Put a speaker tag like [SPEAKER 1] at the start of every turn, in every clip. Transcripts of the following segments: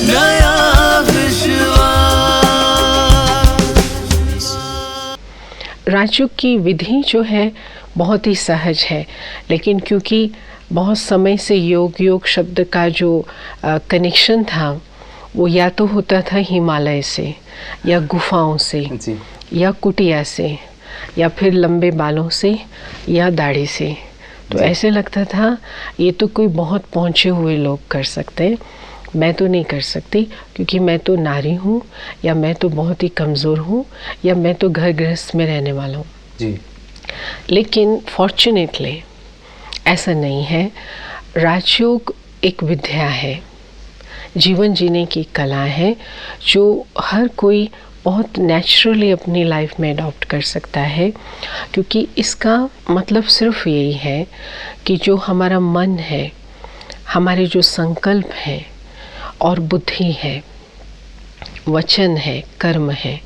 [SPEAKER 1] नया विश्वास।
[SPEAKER 2] राजयोग की विधि जो है बहुत ही सहज है, लेकिन क्योंकि बहुत समय से योग शब्द का जो कनेक्शन था वो या तो होता था हिमालय से या गुफाओं से
[SPEAKER 3] जी।
[SPEAKER 2] या कुटिया से या फिर लंबे बालों से या दाढ़ी से। तो ऐसे लगता था ये तो कोई बहुत पहुँचे हुए लोग कर सकते हैं, मैं तो नहीं कर सकती क्योंकि मैं तो नारी हूँ, या मैं तो बहुत ही कमज़ोर हूँ, या मैं तो घर गृहस्थ में रहने वाला हूँ
[SPEAKER 3] जी।
[SPEAKER 2] लेकिन फॉर्चुनेटली ऐसा नहीं है। राजयोग एक विद्या है, जीवन जीने की कला है जो हर कोई बहुत नेचुरली अपनी लाइफ में अडॉप्ट कर सकता है, क्योंकि इसका मतलब सिर्फ यही है कि जो हमारा मन है, हमारे जो संकल्प हैं और बुद्धि है, वचन है, कर्म है,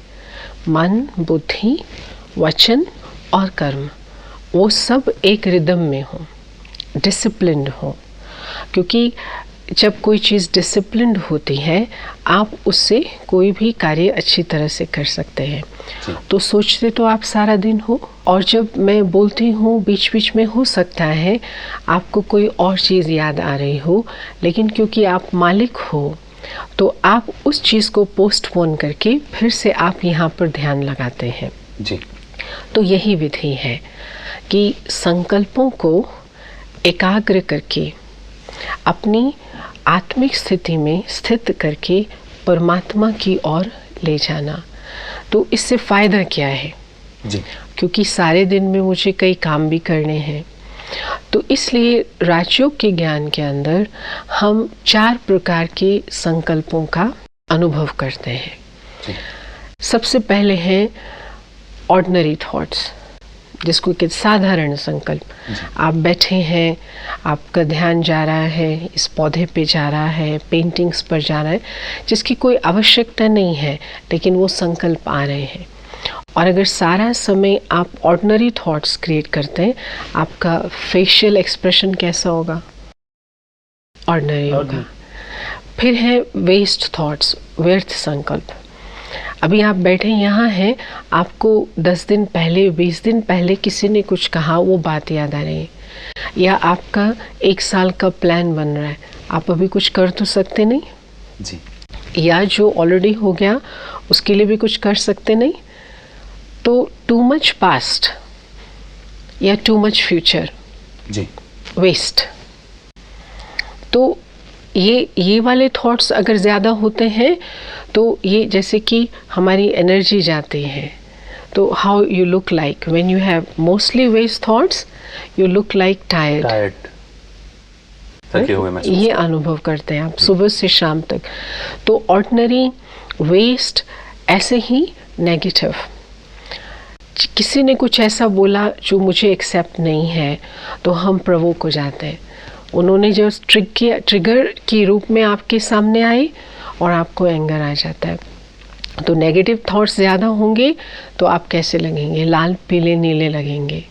[SPEAKER 2] मन, बुद्धि, वचन और कर्म, वो सब एक रिदम में हो, डिसिप्लिन्ड हो। क्योंकि जब कोई चीज़ डिसिप्लिन्ड होती है आप उससे कोई भी कार्य अच्छी तरह से कर सकते हैं। तो सोचते तो आप सारा दिन हो, और जब मैं बोलती हूँ बीच बीच में हो सकता है आपको कोई और चीज़ याद आ रही हो, लेकिन क्योंकि आप मालिक हो तो आप उस चीज़ को पोस्टपोन करके फिर से आप यहाँ पर ध्यान लगाते हैं
[SPEAKER 3] जी।
[SPEAKER 2] तो यही विधि है कि संकल्पों को एकाग्र करके अपनी आत्मिक स्थिति में स्थित करके परमात्मा की ओर ले जाना। तो इससे फ़ायदा क्या है
[SPEAKER 3] जी।
[SPEAKER 2] क्योंकि सारे दिन में मुझे कई काम भी करने हैं, तो इसलिए राजयोग के ज्ञान के अंदर हम 4 प्रकार के संकल्पों का अनुभव करते हैं। सबसे पहले हैं ऑर्डिनरी थॉट्स, जिसको कि साधारण संकल्प। आप बैठे हैं, आपका ध्यान जा रहा है, इस पौधे पे जा रहा है, पेंटिंग्स पर जा रहा है, जिसकी कोई आवश्यकता नहीं है, लेकिन वो संकल्प आ रहे हैं। और अगर सारा समय आप ऑर्डिनरी थॉट्स क्रिएट करते हैं, आपका फेशियल एक्सप्रेशन कैसा होगा? ऑर्डिनरी होगा। फिर है वेस्ट थॉट्स, व्यर्थ संकल्प। अभी आप बैठे यहाँ हैं, आपको 10 दिन पहले, 20 दिन पहले किसी ने कुछ कहा, वो बात याद आ रही है, या आपका 1 साल का प्लान बन रहा है, आप अभी कुछ कर तो सकते नहीं
[SPEAKER 3] जी।
[SPEAKER 2] या जो ऑलरेडी हो गया उसके लिए भी कुछ कर सकते नहीं। तो टू मच पास्ट या टू मच फ्यूचर
[SPEAKER 3] जी।
[SPEAKER 2] वेस्ट। तो ये वाले थॉट्स अगर ज़्यादा होते हैं तो ये जैसे कि हमारी एनर्जी जाती है। तो how you look like when you have mostly waste thoughts, you look like tired,
[SPEAKER 3] थके हुए महसूस।
[SPEAKER 2] ये अनुभव करते हैं आप सुबह से शाम तक। तो ऑर्डिनरी, वेस्ट, ऐसे ही नेगेटिव। किसी ने कुछ ऐसा बोला जो मुझे एक्सेप्ट नहीं है तो हम प्रोवोक हो जाते हैं। उन्होंने जो ट्रिगर के रूप में आपके सामने आए और आपको एंगर आ जाता है। तो नेगेटिव थॉट्स ज़्यादा होंगे तो आप कैसे लगेंगे? लाल, पीले, नीले लगेंगे।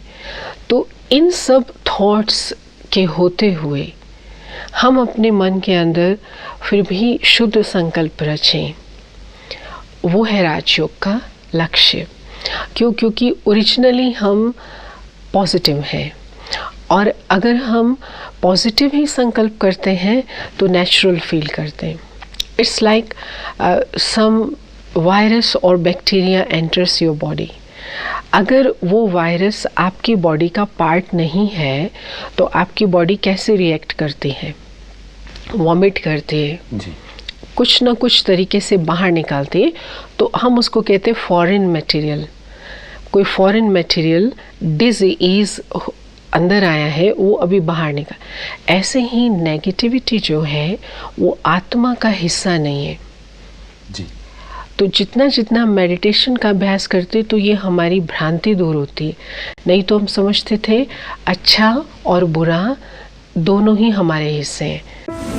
[SPEAKER 2] तो इन सब थॉट्स के होते हुए हम अपने मन के अंदर फिर भी शुद्ध संकल्प रचें, वो है राजयोग का लक्ष्य। क्योंकि ओरिजिनली हम पॉजिटिव हैं, और अगर हम पॉजिटिव ही संकल्प करते हैं तो नेचुरल फील करते हैं। इट्स लाइक सम वायरस और बैक्टीरिया एंटर्स योर बॉडी। अगर वो वायरस आपकी बॉडी का पार्ट नहीं है तो आपकी बॉडी कैसे रिएक्ट करती है? वॉमिट करती है
[SPEAKER 3] जी।
[SPEAKER 2] कुछ ना कुछ तरीके से बाहर निकालती है। तो हम उसको कहते हैं फॉरेन मटेरियल। कोई फॉरेन मटेरियल, डिजीज अंदर आया है, वो अभी बाहर निकल। ऐसे ही नेगेटिविटी जो है वो आत्मा का हिस्सा नहीं है
[SPEAKER 3] जी।
[SPEAKER 2] तो जितना जितना मेडिटेशन का अभ्यास करते तो ये हमारी भ्रांति दूर होती है। नहीं तो हम समझते थे अच्छा और बुरा दोनों ही हमारे हिस्से हैं।